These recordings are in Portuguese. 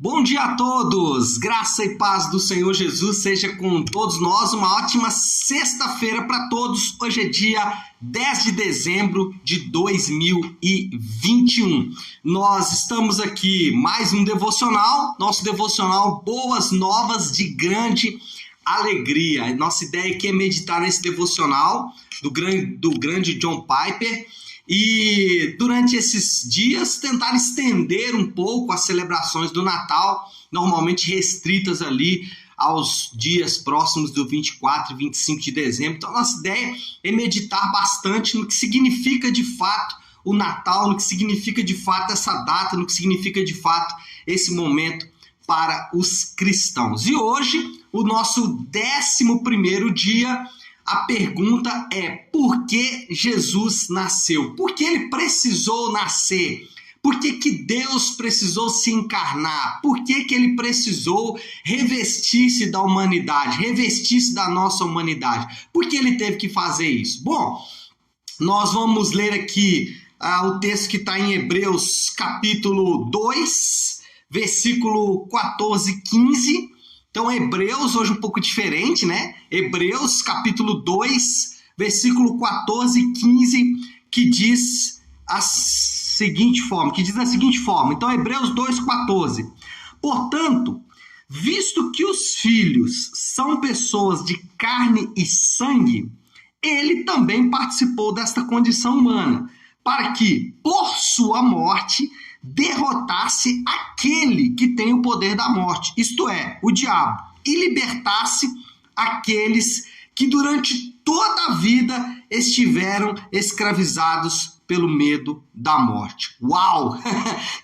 Bom dia a todos, graça e paz do Senhor Jesus seja com todos nós, uma ótima sexta-feira para todos. Hoje é dia 10 de dezembro de 2021. Nós estamos aqui, mais um devocional, nosso devocional Boas Novas de Grande Alegria. Nossa ideia aqui é meditar nesse devocional do grande John Piper. E durante esses dias tentar estender um pouco as celebrações do Natal, normalmente restritas ali aos dias próximos do 24 e 25 de dezembro. Então a nossa ideia é meditar bastante no que significa de fato o Natal, no que significa de fato essa data, no que significa de fato esse momento para os cristãos. E hoje, o nosso 11º dia, a pergunta é: por que Jesus nasceu? Por que ele precisou nascer? Por que Deus precisou se encarnar? Por que ele precisou revestir-se da humanidade, revestir-se da nossa humanidade? Por que ele teve que fazer isso? Bom, nós vamos ler aqui o texto que está em Hebreus capítulo 2, versículo 14 e 15. Então, Hebreus, hoje um pouco diferente, né? Hebreus, capítulo 2, versículo 14 e 15, que diz da seguinte forma. Então, Hebreus 2, 14. Portanto, visto que os filhos são pessoas de carne e sangue, ele também participou desta condição humana, para que, por sua morte, derrotasse aquele que tem o poder da morte, isto é, o diabo, e libertasse aqueles que durante toda a vida estiveram escravizados pelo medo da morte. Uau!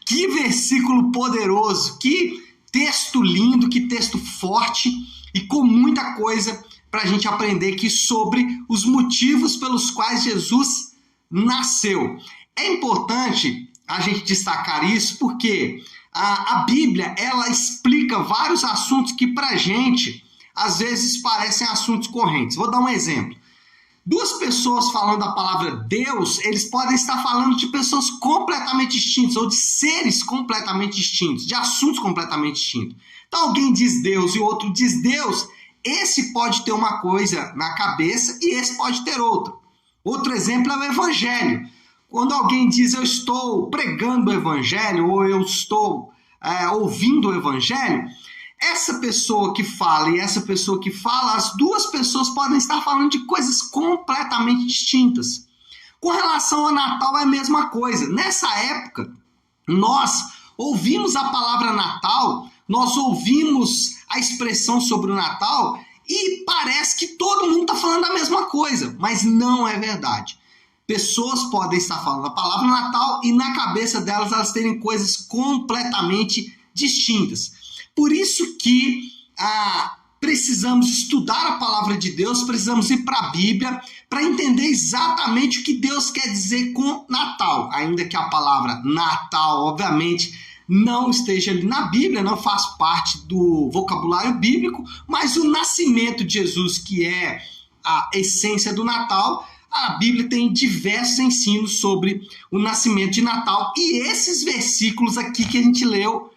Que versículo poderoso, que texto lindo, que texto forte e com muita coisa para a gente aprender aqui sobre os motivos pelos quais Jesus nasceu. É importante a gente destacar isso porque a Bíblia, ela explica vários assuntos que pra gente às vezes parecem assuntos correntes. Vou dar um exemplo. Duas pessoas falando a palavra Deus, eles podem estar falando de pessoas completamente distintas ou de seres completamente distintos, de assuntos completamente distintos. Então alguém diz Deus e o outro diz Deus, esse pode ter uma coisa na cabeça e esse pode ter outra. Outro exemplo é o Evangelho. Quando alguém diz eu estou pregando o Evangelho ou eu estou ouvindo o Evangelho, essa pessoa que fala e essa pessoa que fala, as duas pessoas podem estar falando de coisas completamente distintas. Com relação ao Natal é a mesma coisa. Nessa época, nós ouvimos a palavra Natal, nós ouvimos a expressão sobre o Natal e parece que todo mundo está falando a mesma coisa, mas não é verdade. Pessoas podem estar falando a palavra Natal e na cabeça delas elas terem coisas completamente distintas. Por isso que precisamos estudar a palavra de Deus, precisamos ir para a Bíblia para entender exatamente o que Deus quer dizer com Natal. Ainda que a palavra Natal, obviamente, não esteja ali na Bíblia, não faz parte do vocabulário bíblico, mas o nascimento de Jesus, que é a essência do Natal, a Bíblia tem diversos ensinos sobre o nascimento de Natal. E esses versículos aqui que a gente leu,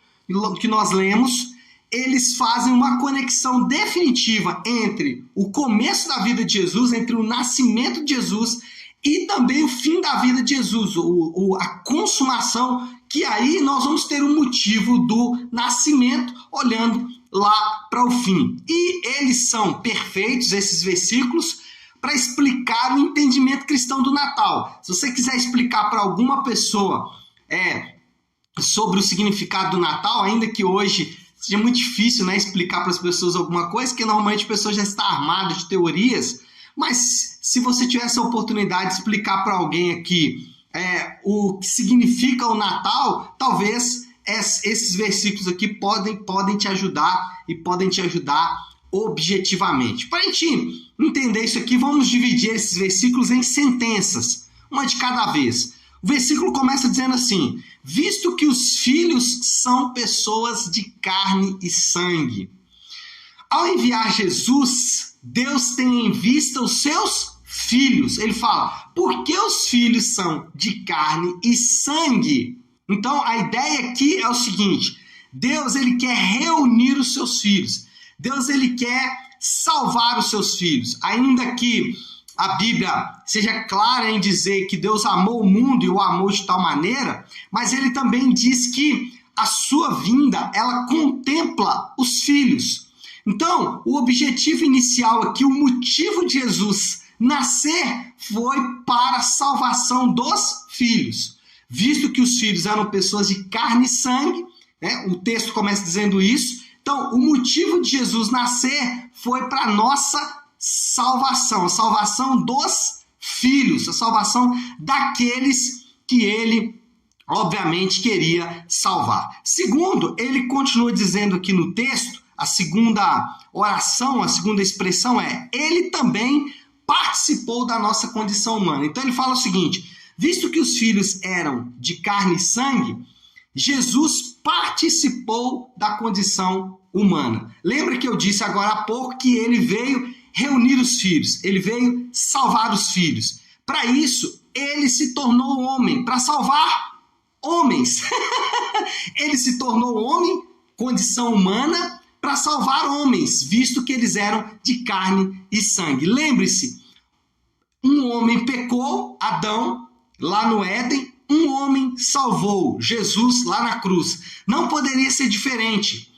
que nós lemos, eles fazem uma conexão definitiva entre o começo da vida de Jesus, entre o nascimento de Jesus e também o fim da vida de Jesus, a consumação, que aí nós vamos ter o motivo do nascimento olhando lá para o fim. E eles são perfeitos, esses versículos, para explicar o entendimento cristão do Natal. Se você quiser explicar para alguma pessoa sobre o significado do Natal, ainda que hoje seja muito difícil, né, explicar para as pessoas alguma coisa, porque normalmente a pessoa já está armada de teorias, mas se você tiver essa oportunidade de explicar para alguém aqui o que significa o Natal, talvez esses versículos aqui podem te ajudar e podem te ajudar objetivamente. Para a gente entender isso aqui, vamos dividir esses versículos em sentenças, uma de cada vez. O versículo começa dizendo assim: visto que os filhos são pessoas de carne e sangue. Ao enviar Jesus, Deus tem em vista os seus filhos. Ele fala, porque os filhos são de carne e sangue. Então, a ideia aqui é o seguinte: Deus, ele quer reunir os seus filhos. Deus, ele quer salvar os seus filhos. Ainda que a Bíblia seja clara em dizer que Deus amou o mundo e o amou de tal maneira, mas ele também diz que a sua vinda, ela contempla os filhos. Então, o objetivo inicial aqui, o motivo de Jesus nascer foi para a salvação dos filhos. Visto que os filhos eram pessoas de carne e sangue, né? O texto começa dizendo isso. Então, o motivo de Jesus nascer foi para a nossa salvação, a salvação dos filhos, a salvação daqueles que ele, obviamente, queria salvar. Segundo, ele continua dizendo aqui no texto, a segunda oração, a segunda expressão é: ele também participou da nossa condição humana. Então ele fala o seguinte: visto que os filhos eram de carne e sangue, Jesus participou da condição humana. Lembra que eu disse agora há pouco que ele veio reunir os filhos, ele veio salvar os filhos. Para isso, ele se tornou homem, para salvar homens. Ele se tornou homem, condição humana, para salvar homens, visto que eles eram de carne e sangue. Lembre-se, um homem pecou, Adão, lá no Éden, um homem salvou, Jesus, lá na cruz. Não poderia ser diferente.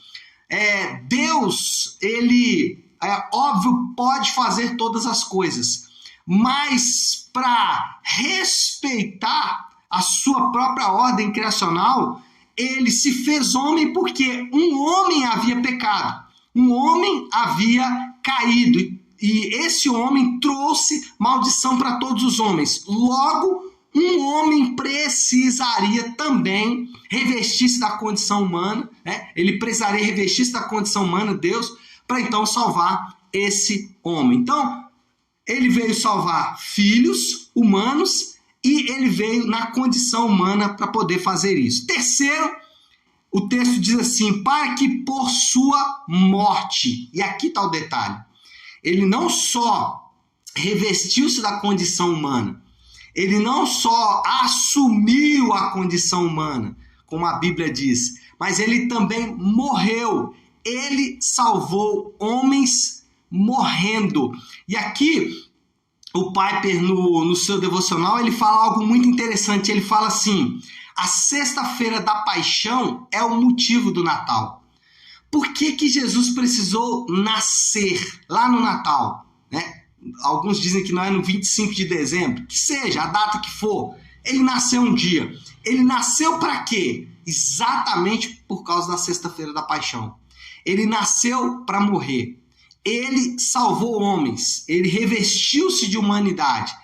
Deus, ele, óbvio, pode fazer todas as coisas, mas para respeitar a sua própria ordem criacional, ele se fez homem porque um homem havia pecado, um homem havia caído, e esse homem trouxe maldição para todos os homens. Logo, um homem precisaria também revestir-se da condição humana, né? Ele precisaria revestir-se da condição humana, Deus, para então salvar esse homem. Então, ele veio salvar filhos humanos e ele veio na condição humana para poder fazer isso. Terceiro, o texto diz assim: para que por sua morte, e aqui está o detalhe, ele não só revestiu-se da condição humana, ele não só assumiu a condição humana, como a Bíblia diz, mas ele também morreu. Ele salvou homens morrendo. E aqui, o Piper, no seu devocional, ele fala algo muito interessante. Ele fala assim: a sexta-feira da paixão é o motivo do Natal. Por que que Jesus precisou nascer lá no Natal, né? Alguns dizem que não é no 25 de dezembro, que seja a data que for. Ele nasceu um dia. Ele nasceu para quê? Exatamente por causa da sexta-feira da paixão. Ele nasceu para morrer. Ele salvou homens. Ele revestiu-se de humanidade.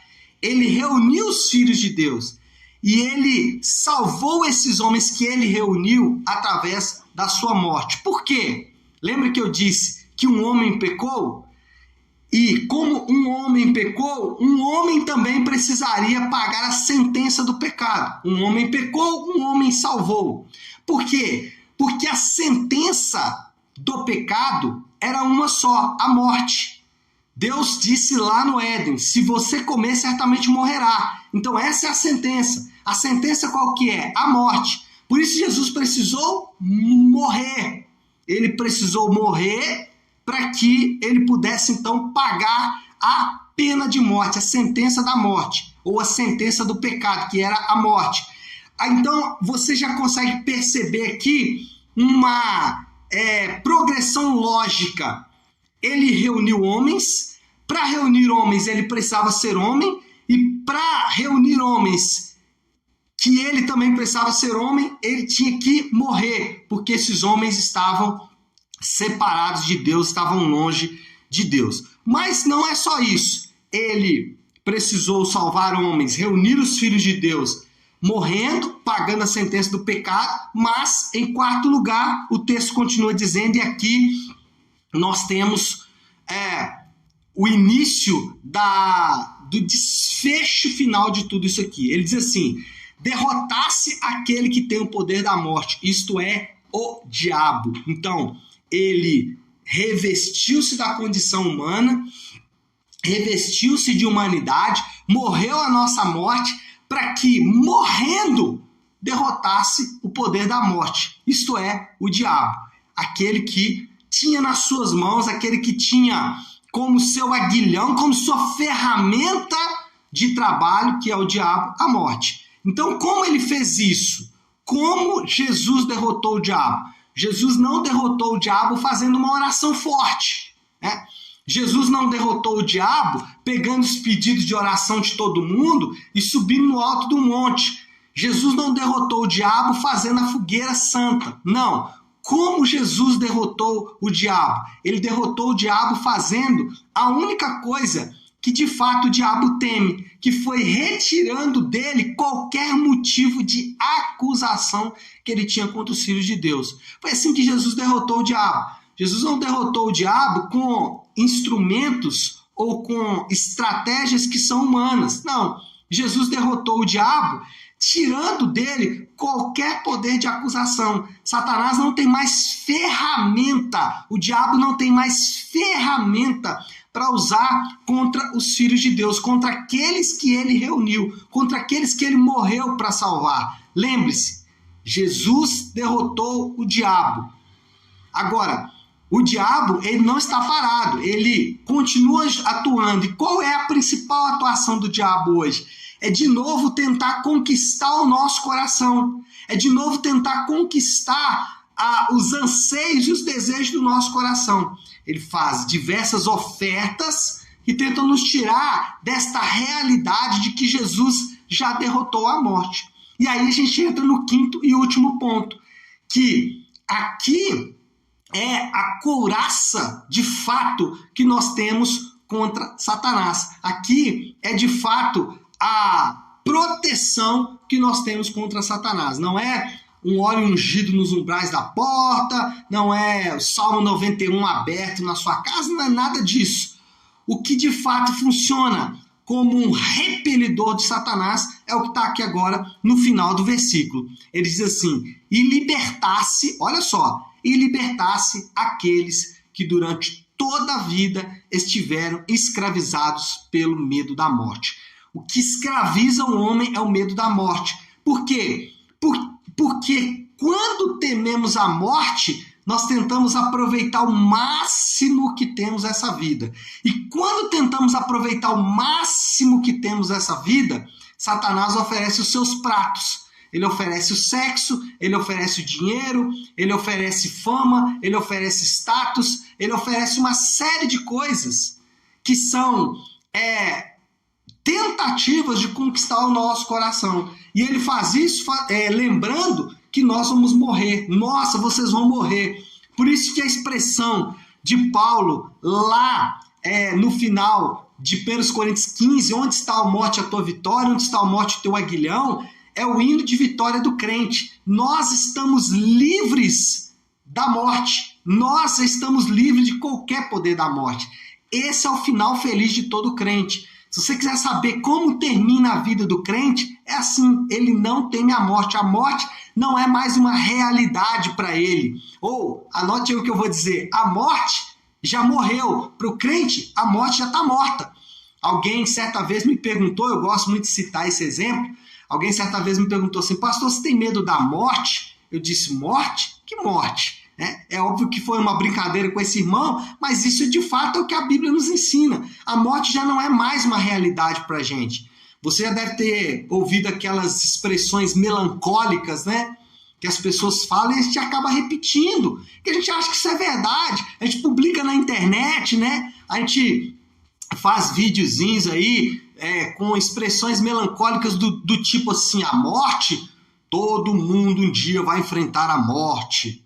Ele reuniu os filhos de Deus. E ele salvou esses homens que ele reuniu através da sua morte. Por quê? Lembra que eu disse que um homem pecou? E como um homem pecou, um homem também precisaria pagar a sentença do pecado. Um homem pecou, um homem salvou. Por quê? Porque a sentença do pecado era uma só, a morte. Deus disse lá no Éden: se você comer, certamente morrerá. Então essa é a sentença. A sentença qual que é? A morte. Por isso Jesus precisou morrer. Ele precisou morrer para que ele pudesse então pagar a pena de morte, a sentença da morte, ou a sentença do pecado, que era a morte. Então você já consegue perceber aqui uma progressão lógica. Ele reuniu homens, para reunir homens ele precisava ser homem, e para reunir homens que ele também precisava ser homem, ele tinha que morrer, porque esses homens estavam separados de Deus, estavam longe de Deus. Mas não é só isso. Ele precisou salvar homens, reunir os filhos de Deus, morrendo, pagando a sentença do pecado, mas, em quarto lugar, o texto continua dizendo, e aqui nós temos o início do desfecho final de tudo isso aqui. Ele diz assim: derrotasse aquele que tem o poder da morte, isto é, o diabo. Então, ele revestiu-se da condição humana, revestiu-se de humanidade, morreu a nossa morte, para que, morrendo, derrotasse o poder da morte, isto é, o diabo, aquele que tinha nas suas mãos, aquele que tinha como seu aguilhão, como sua ferramenta de trabalho, que é o diabo, a morte. Então, como ele fez isso? Como Jesus derrotou o diabo? Jesus não derrotou o diabo fazendo uma oração forte, né? Jesus não derrotou o diabo pegando os pedidos de oração de todo mundo e subindo no alto do monte. Jesus não derrotou o diabo fazendo a fogueira santa. Não. Como Jesus derrotou o diabo? Ele derrotou o diabo fazendo a única coisa que de fato o diabo teme, que foi retirando dele qualquer motivo de acusação que ele tinha contra os filhos de Deus. Foi assim que Jesus derrotou o diabo. Jesus não derrotou o diabo com instrumentos ou com estratégias que são humanas. Não. Jesus derrotou o diabo tirando dele qualquer poder de acusação. Satanás não tem mais ferramenta, o diabo não tem mais ferramenta para usar contra os filhos de Deus, contra aqueles que ele reuniu, contra aqueles que ele morreu para salvar. Lembre-se, Jesus derrotou o diabo. Agora, o diabo, ele não está parado, ele continua atuando. E qual é a principal atuação do diabo hoje? É de novo tentar conquistar o nosso coração. É de novo tentar conquistar os anseios e os desejos do nosso coração. Ele faz diversas ofertas que tentam nos tirar desta realidade de que Jesus já derrotou a morte. E aí a gente entra no quinto e último ponto, que aqui é a couraça de fato que nós temos contra Satanás. Aqui é de fato a proteção que nós temos contra Satanás. Não é um óleo ungido nos umbrais da porta, não é o Salmo 91 aberto na sua casa, não é nada disso. O que de fato funciona como um repelidor de Satanás é o que está aqui agora no final do versículo. Ele diz assim, e libertasse, olha só, e libertasse aqueles que durante toda a vida estiveram escravizados pelo medo da morte. O que escraviza o homem é o medo da morte. Por quê? Porque quando tememos a morte, nós tentamos aproveitar o máximo que temos essa vida. E quando tentamos aproveitar o máximo que temos essa vida, Satanás oferece os seus pratos. Ele oferece o sexo, ele oferece o dinheiro, ele oferece fama, ele oferece status, ele oferece uma série de coisas que são tentativas de conquistar o nosso coração. E ele faz isso lembrando que nós vamos morrer. Nossa, vocês vão morrer. Por isso que a expressão de Paulo lá no final de 1 Coríntios 15, onde está a morte a tua vitória, onde está a morte o teu aguilhão, é o hino de vitória do crente. Nós estamos livres da morte. Nós estamos livres de qualquer poder da morte. Esse é o final feliz de todo crente. Se você quiser saber como termina a vida do crente, é assim, ele não teme a morte. A morte não é mais uma realidade para ele. Ou, anote aí o que eu vou dizer, a morte já morreu. Para o crente, a morte já está morta. Alguém certa vez me perguntou, eu gosto muito de citar esse exemplo, alguém certa vez me perguntou assim, pastor, você tem medo da morte? Eu disse, morte? Que morte? É óbvio que foi uma brincadeira com esse irmão, mas isso de fato é o que a Bíblia nos ensina. A morte já não é mais uma realidade para a gente. Você já deve ter ouvido aquelas expressões melancólicas, né? Que as pessoas falam e a gente acaba repetindo. Que a gente acha que isso é verdade. A gente publica na internet, né? A gente faz videozinhos aí com expressões melancólicas do tipo assim, a morte, todo mundo um dia vai enfrentar a morte.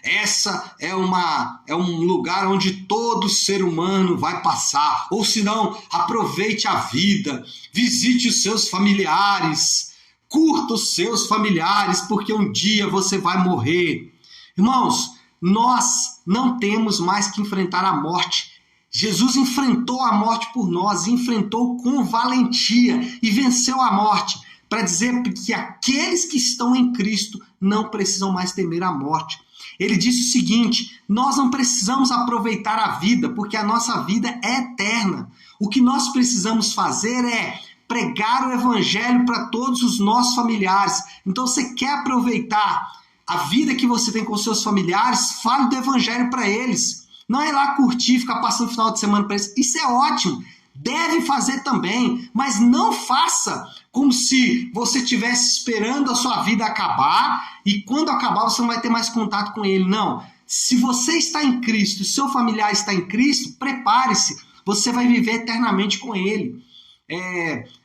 Essa é um lugar onde todo ser humano vai passar. Ou se não, aproveite a vida, visite os seus familiares, curta os seus familiares, porque um dia você vai morrer. Irmãos, nós não temos mais que enfrentar a morte. Jesus enfrentou a morte por nós, enfrentou com valentia e venceu a morte, para dizer que aqueles que estão em Cristo não precisam mais temer a morte. Ele disse o seguinte, nós não precisamos aproveitar a vida, porque a nossa vida é eterna. O que nós precisamos fazer é pregar o evangelho para todos os nossos familiares. Então você quer aproveitar a vida que você tem com seus familiares, fale do evangelho para eles. Não é ir lá curtir, ficar passando o final de semana para eles. Isso é ótimo. Deve fazer também, mas não faça como se você estivesse esperando a sua vida acabar e quando acabar você não vai ter mais contato com ele. Não. Se você está em Cristo, seu familiar está em Cristo, prepare-se. Você vai viver eternamente com ele.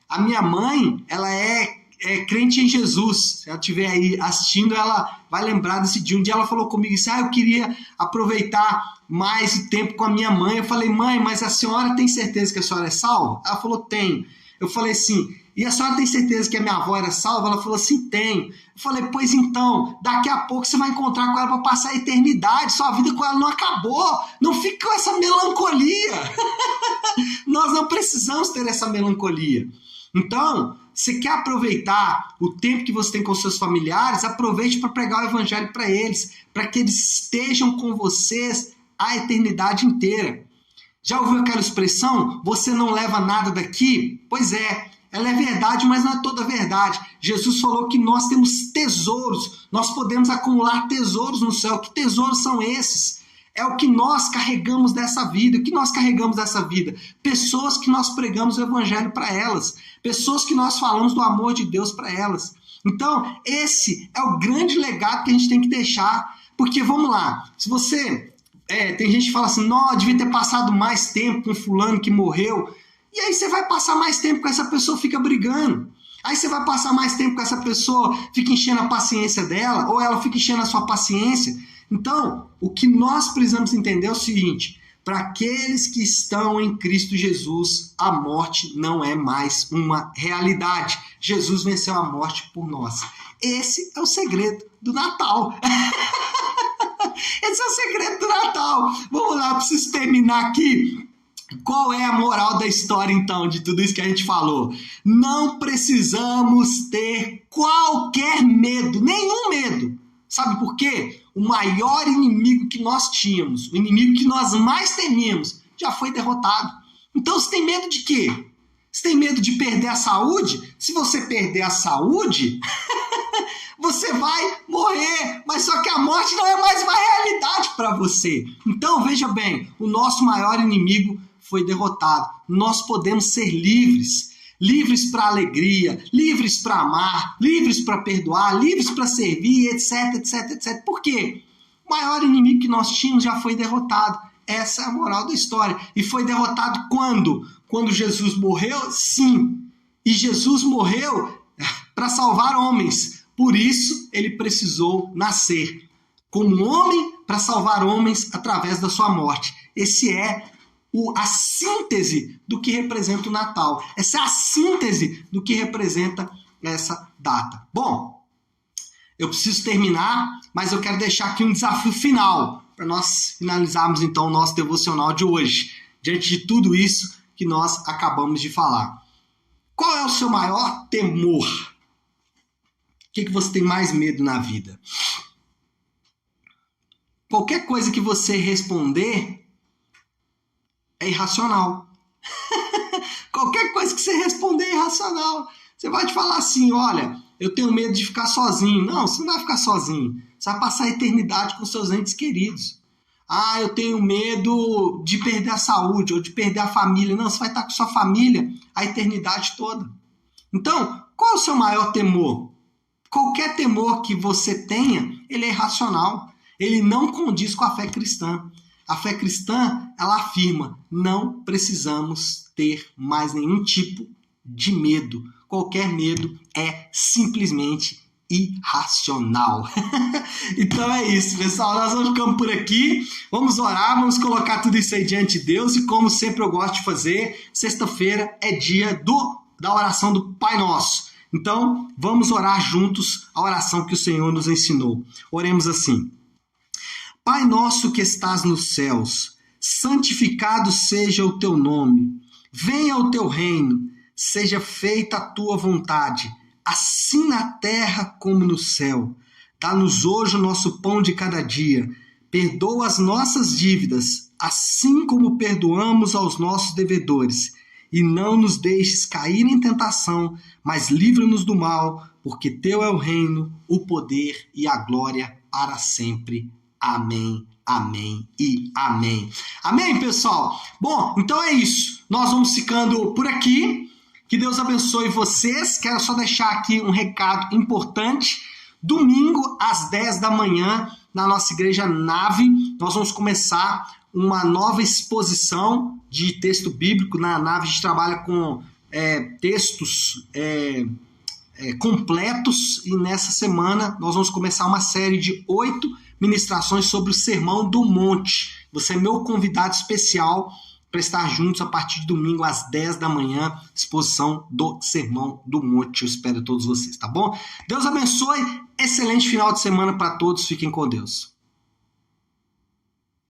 A minha mãe, ela é crente em Jesus. Se ela estiver aí assistindo, ela vai lembrar desse dia. Um dia ela falou comigo assim, eu queria aproveitar mais o tempo com a minha mãe. Eu falei, mãe, mas a senhora tem certeza que a senhora é salva? Ela falou, tenho. Eu falei assim, e a senhora tem certeza que a minha avó era salva? Ela falou assim, tenho. Eu falei, pois então, daqui a pouco você vai encontrar com ela para passar a eternidade, sua vida com ela não acabou, não fica com essa melancolia. Nós não precisamos ter essa melancolia. Então, você quer aproveitar o tempo que você tem com seus familiares, aproveite para pregar o evangelho para eles, para que eles estejam com vocês a eternidade inteira. Já ouviu aquela expressão, você não leva nada daqui? Pois é, ela é verdade, mas não é toda verdade. Jesus falou que nós temos tesouros, nós podemos acumular tesouros no céu. Que tesouros são esses? É o que nós carregamos dessa vida. O que nós carregamos dessa vida? Pessoas que nós pregamos o evangelho para elas. Pessoas que nós falamos do amor de Deus para elas. Então, esse é o grande legado que a gente tem que deixar. Porque, vamos lá, se você... tem gente que fala assim, não, devia ter passado mais tempo com fulano que morreu. E aí você vai passar mais tempo com essa pessoa, fica brigando. Aí você vai passar mais tempo com essa pessoa, fica enchendo a paciência dela, ou ela fica enchendo a sua paciência. Então, o que nós precisamos entender é o seguinte, para aqueles que estão em Cristo Jesus, a morte não é mais uma realidade. Jesus venceu a morte por nós. Esse é o segredo do Natal. Esse é o segredo do Natal. Vamos lá, preciso terminar aqui. Qual é a moral da história, então, de tudo isso que a gente falou? Não precisamos ter qualquer medo, nenhum medo. Sabe por quê? O maior inimigo que nós tínhamos, o inimigo que nós mais temíamos, já foi derrotado. Então, você tem medo de quê? Você tem medo de perder a saúde? Se você perder a saúde... você vai morrer, mas só que a morte não é mais uma realidade para você. Então, veja bem, o nosso maior inimigo foi derrotado. Nós podemos ser livres. Livres para alegria, livres para amar, livres para perdoar, livres para servir, etc, etc, etc. Por quê? O maior inimigo que nós tínhamos já foi derrotado. Essa é a moral da história. E foi derrotado quando? Quando Jesus morreu? Sim. E Jesus morreu para salvar homens. Por isso, ele precisou nascer como homem para salvar homens através da sua morte. Esse é a síntese do que representa o Natal. Essa é a síntese do que representa essa data. Bom, eu preciso terminar, mas eu quero deixar aqui um desafio final para nós finalizarmos então o nosso devocional de hoje, diante de tudo isso que nós acabamos de falar. Qual é o seu maior temor? O que você tem mais medo na vida? Qualquer coisa que você responder é irracional. Qualquer coisa que você responder é irracional. Você vai te falar assim, olha, eu tenho medo de ficar sozinho. Não, você não vai ficar sozinho. Você vai passar a eternidade com seus entes queridos. Ah, eu tenho medo de perder a saúde ou de perder a família. Não, você vai estar com sua família a eternidade toda. Então, qual é o seu maior temor? Qualquer temor que você tenha, ele é irracional. Ele não condiz com a fé cristã. A fé cristã, ela afirma, não precisamos ter mais nenhum tipo de medo. Qualquer medo é simplesmente irracional. Então é isso, pessoal. Nós vamos ficando por aqui. Vamos orar, vamos colocar tudo isso aí diante de Deus. E como sempre eu gosto de fazer, sexta-feira é dia da oração do Pai Nosso. Então, vamos orar juntos a oração que o Senhor nos ensinou. Oremos assim. Pai nosso que estás nos céus, santificado seja o teu nome. Venha o teu reino, seja feita a tua vontade, assim na terra como no céu. Dá-nos hoje o nosso pão de cada dia. Perdoa as nossas dívidas, assim como perdoamos aos nossos devedores. e não nos deixes cair em tentação, mas livra-nos do mal, porque teu é o reino, o poder e a glória para sempre. Amém, amém e amém. Amém, pessoal? Bom, então é isso. Nós vamos ficando por aqui. Que Deus abençoe vocês. Quero só deixar aqui um recado importante. Domingo, às 10 da manhã, na nossa igreja Nave, nós vamos começar uma nova exposição de texto bíblico. Na Nave a gente trabalha com textos completos, e nessa semana nós vamos começar uma série de 8 ministrações sobre o Sermão do Monte. Você é meu convidado especial para estar juntos a partir de domingo às 10 da manhã, exposição do Sermão do Monte. Eu espero todos vocês, tá bom? Deus abençoe, excelente final de semana para todos, fiquem com Deus.